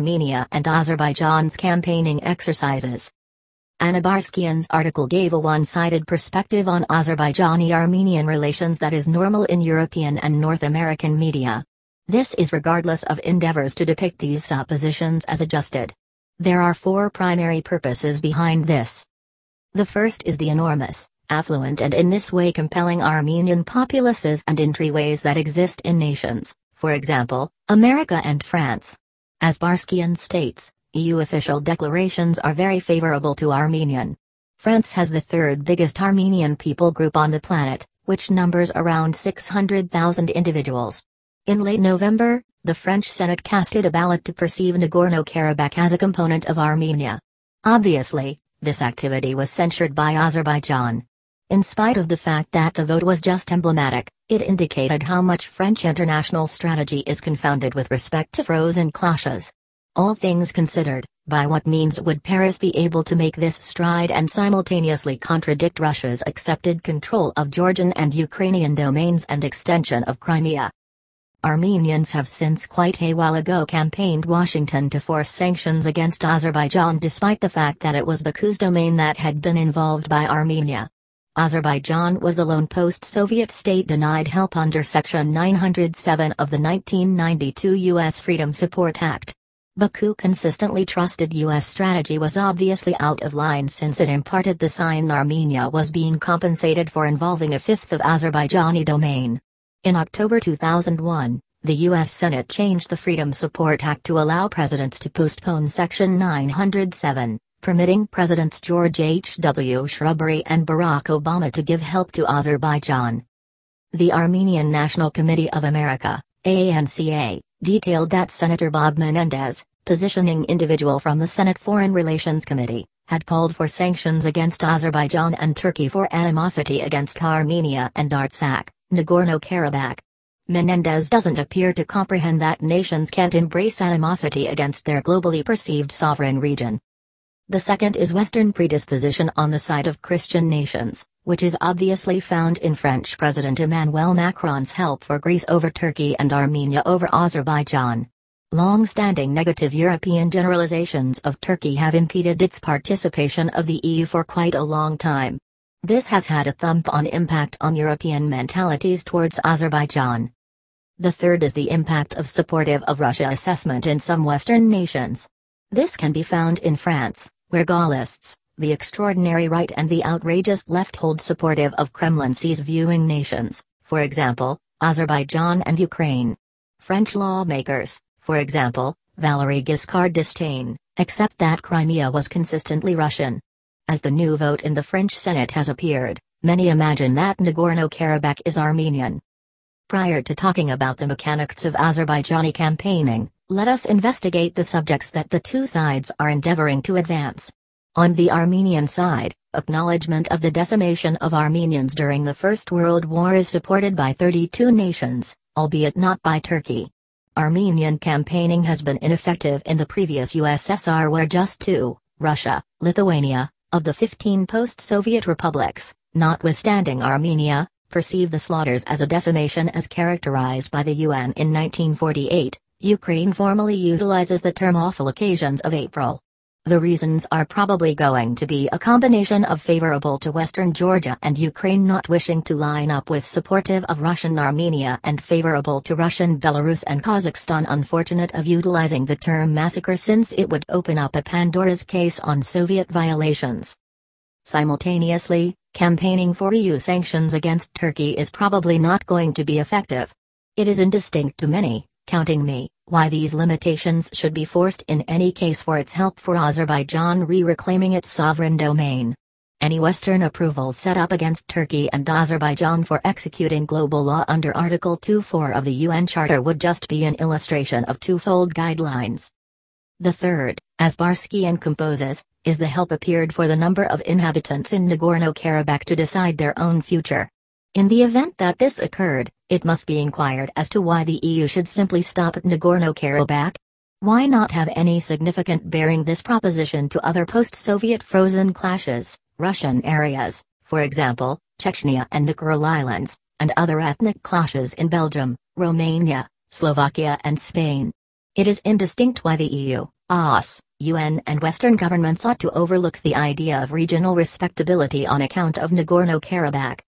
Armenia and Azerbaijan's campaigning exercises. Anna Barseghyan's article gave a one-sided perspective on Azerbaijani-Armenian relations that is normal in European and North American media. This is regardless of endeavors to depict these suppositions as adjusted. There are four primary purposes behind this. The first is the enormous, affluent and in this way compelling Armenian populaces and entryways that exist in nations, for example, America and France. As Barseghyan states, EU official declarations are very favorable to Armenian. France has the third biggest Armenian people group on the planet, which numbers around 600,000 individuals. In late November, the French Senate casted a ballot to perceive Nagorno-Karabakh as a component of Armenia. Obviously, this activity was censured by Azerbaijan. In spite of the fact that the vote was just emblematic, it indicated how much French international strategy is confounded with respect to frozen clashes. All things considered, by what means would Paris be able to make this stride and simultaneously contradict Russia's accepted control of Georgian and Ukrainian domains and extension of Crimea? Armenians have since quite a while ago campaigned Washington to force sanctions against Azerbaijan despite the fact that it was Baku's domain that had been involved by Armenia. Azerbaijan was the lone post-Soviet state denied help under Section 907 of the 1992 U.S. Freedom Support Act. Baku consistently trusted U.S. strategy was obviously out of line since it imparted the sign Armenia was being compensated for involving a fifth of Azerbaijani domain. In October 2001, the U.S. Senate changed the Freedom Support Act to allow presidents to postpone Section 907, permitting Presidents George H.W. Shrubbery and Barack Obama to give help to Azerbaijan. The Armenian National Committee of America, ANCA, detailed that Senator Bob Menendez, positioning individual from the Senate Foreign Relations Committee, had called for sanctions against Azerbaijan and Turkey for animosity against Armenia and Artsakh, Nagorno-Karabakh. Menendez doesn't appear to comprehend that nations can't embrace animosity against their globally perceived sovereign region. The second is Western predisposition on the side of Christian nations, which is obviously found in French President Emmanuel Macron's help for Greece over Turkey and Armenia over Azerbaijan. Long-standing negative European generalizations of Turkey have impeded its participation of the EU for quite a long time. This has had a thump-on impact on European mentalities towards Azerbaijan. The third is the impact of supportive of Russia assessment in some Western nations. This can be found in France, where Gaullists, the extraordinary right and the outrageous left hold supportive of Kremlin sees viewing nations, for example, Azerbaijan and Ukraine. French lawmakers, for example, Valéry Giscard d'Estaing, accept that Crimea was consistently Russian. As the new vote in the French Senate has appeared, many imagine that Nagorno-Karabakh is Armenian. Prior to talking about the mechanics of Azerbaijani campaigning, let us investigate the subjects that the two sides are endeavoring to advance. On the Armenian side, acknowledgement of the decimation of Armenians during the First World War is supported by 32 nations, albeit not by Turkey. Armenian campaigning has been ineffective in the previous USSR where just two, Russia, Lithuania, of the 15 post-Soviet republics, notwithstanding Armenia, perceive the slaughters as a decimation as characterized by the UN in 1948. Ukraine formally utilizes the term awful occasions of April. The reasons are probably going to be a combination of favorable to Western Georgia and Ukraine not wishing to line up with supportive of Russian Armenia and favorable to Russian Belarus and Kazakhstan unfortunate of utilizing the term massacre since it would open up a Pandora's case on Soviet violations. Simultaneously, campaigning for EU sanctions against Turkey is probably not going to be effective. It is indistinct to many, counting me, why these limitations should be forced in any case for its help for Azerbaijan reclaiming its sovereign domain. Any Western approvals set up against Turkey and Azerbaijan for executing global law under Article 2.4 of the UN Charter would just be an illustration of twofold guidelines. The third, as Barseghyan composes, is the help appeared for the number of inhabitants in Nagorno-Karabakh to decide their own future. In the event that this occurred, it must be inquired as to why the EU should simply stop at Nagorno-Karabakh. Why not have any significant bearing this proposition to other post-Soviet frozen clashes, Russian areas, for example, Chechnya and the Kuril Islands, and other ethnic clashes in Belgium, Romania, Slovakia and Spain? It is indistinct why the EU, US, UN and Western governments ought to overlook the idea of regional respectability on account of Nagorno-Karabakh.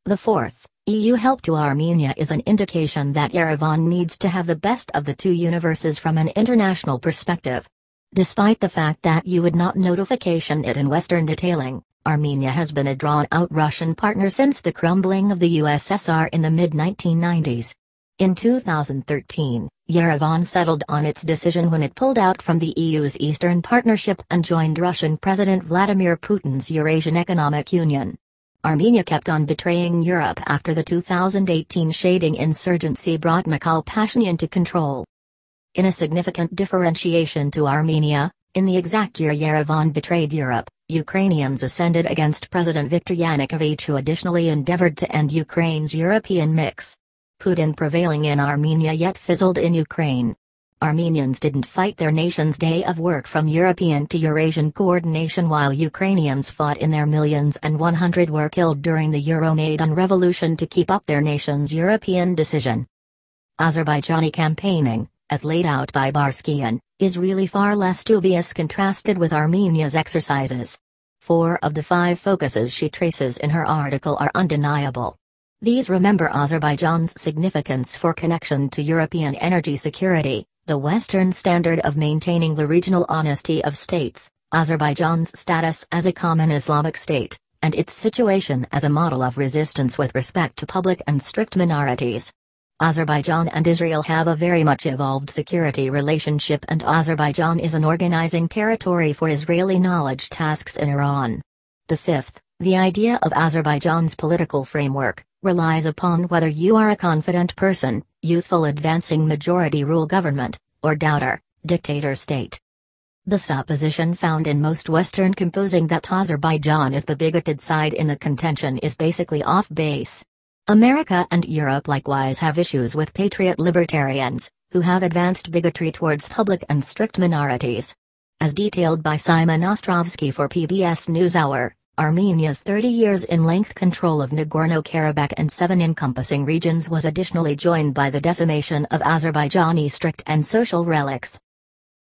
The fourth, EU help to Armenia is an indication that Yerevan needs to have the best of the two universes from an international perspective. Despite the fact that you would not notification it in Western detailing, Armenia has been a drawn-out Russian partner since the crumbling of the USSR in the mid-1990s. In 2013, Yerevan settled on its decision when it pulled out from the EU's Eastern Partnership and joined Russian President Vladimir Putin's Eurasian Economic Union. Armenia kept on betraying Europe after the 2018 shading insurgency brought Mikhail Pashinyan to control. In a significant differentiation to Armenia, in the exact year Yerevan betrayed Europe, Ukrainians ascended against President Viktor Yanukovych, who additionally endeavored to end Ukraine's European mix. Putin prevailing in Armenia yet fizzled in Ukraine. Armenians didn't fight their nation's day of work from European to Eurasian coordination, while Ukrainians fought in their millions and 100 were killed during the Euromaidan revolution to keep up their nation's European decision. Azerbaijani campaigning, as laid out by Barseghyan, is really far less dubious contrasted with Armenia's exercises. 4 of the 5 focuses she traces in her article are undeniable. These remember Azerbaijan's significance for connection to European energy security, the Western standard of maintaining the regional honesty of states, Azerbaijan's status as a common Islamic state, and its situation as a model of resistance with respect to public and strict minorities. Azerbaijan and Israel have a very much evolved security relationship, and Azerbaijan is an organizing territory for Israeli knowledge tasks in Iran. The fifth, the idea of Azerbaijan's political framework, relies upon whether you are a confident person, youthful advancing majority rule government, or doubter, dictator state. The supposition found in most Western composing that Azerbaijan is the bigoted side in the contention is basically off base. America and Europe likewise have issues with patriot libertarians, who have advanced bigotry towards public and strict minorities. As detailed by Simon Ostrovsky for PBS NewsHour, Armenia's 30 years in length control of Nagorno-Karabakh and 7 encompassing regions was additionally joined by the decimation of Azerbaijani strict and social relics.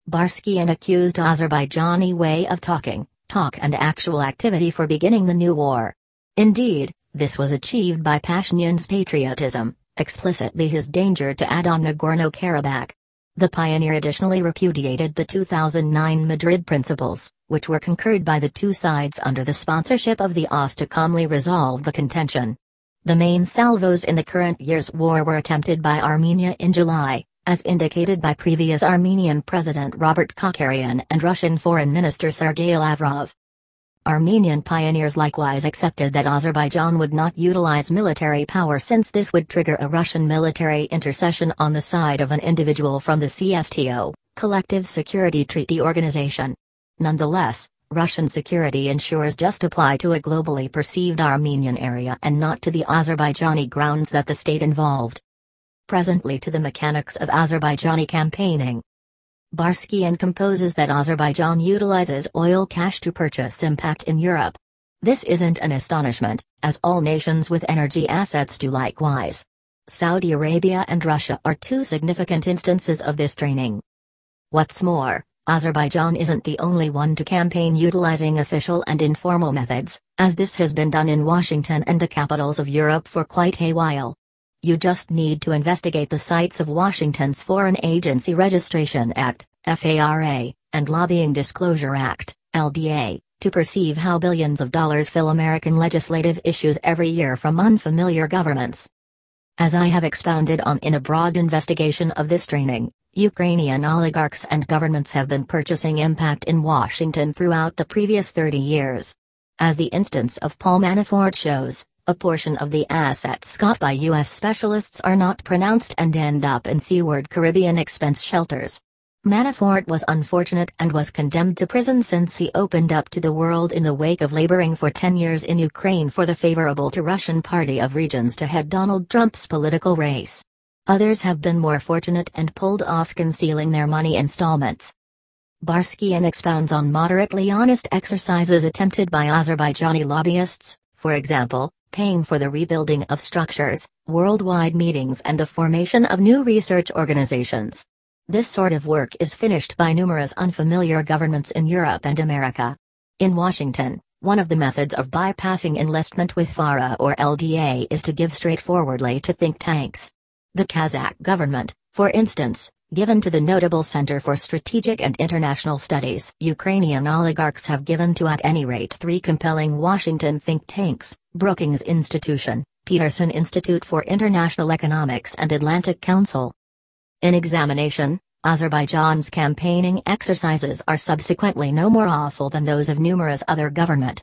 Barseghyan accused Azerbaijani way of talk and actual activity for beginning the new war. Indeed, this was achieved by Pashinyan's patriotism, explicitly his danger to add on Nagorno-Karabakh. The pioneer additionally repudiated the 2009 Madrid Principles, which were concurred by the two sides under the sponsorship of the OSCE to calmly resolve the contention. The main salvos in the current year's war were attempted by Armenia in July, as indicated by previous Armenian President Robert Kocharian and Russian Foreign Minister Sergei Lavrov. Armenian pioneers likewise accepted that Azerbaijan would not utilize military power since this would trigger a Russian military intercession on the side of an individual from the CSTO, Collective Security Treaty Organization. Nonetheless, Russian security ensures just apply to a globally perceived Armenian area and not to the Azerbaijani grounds that the state involved. Presently to the mechanics of Azerbaijani campaigning. Barseghyan composes that Azerbaijan utilizes oil cash to purchase impact in Europe. This isn't an astonishment, as all nations with energy assets do likewise. Saudi Arabia and Russia are 2 significant instances of this training. What's more, Azerbaijan isn't the only one to campaign utilizing official and informal methods, as this has been done in Washington and the capitals of Europe for quite a while. You just need to investigate the sites of Washington's Foreign Agency Registration Act, FARA, and Lobbying Disclosure Act, LDA, to perceive how billions of dollars fill American legislative issues every year from unfamiliar governments. As I have expounded on in a broad investigation of this training, Ukrainian oligarchs and governments have been purchasing impact in Washington throughout the previous 30 years. As the instance of Paul Manafort shows, a portion of the assets got by U.S. specialists are not pronounced and end up in seaward Caribbean expense shelters. Manafort was unfortunate and was condemned to prison since he opened up to the world in the wake of laboring for 10 years in Ukraine for the favorable to Russian party of regions to head Donald Trump's political race. Others have been more fortunate and pulled off concealing their money installments. Barseghyan expounds on moderately honest exercises attempted by Azerbaijani lobbyists, for example, paying for the rebuilding of structures, worldwide meetings and the formation of new research organizations. This sort of work is finished by numerous unfamiliar governments in Europe and America. In Washington, one of the methods of bypassing enlistment with FARA or LDA is to give straightforwardly to think tanks. The Kazakh government, for instance, given to the notable Center for Strategic and International Studies, Ukrainian oligarchs have given to at any rate 3 compelling Washington think tanks: Brookings Institution, Peterson Institute for International Economics and Atlantic Council. In examination, Azerbaijan's campaigning exercises are subsequently no more awful than those of numerous other government,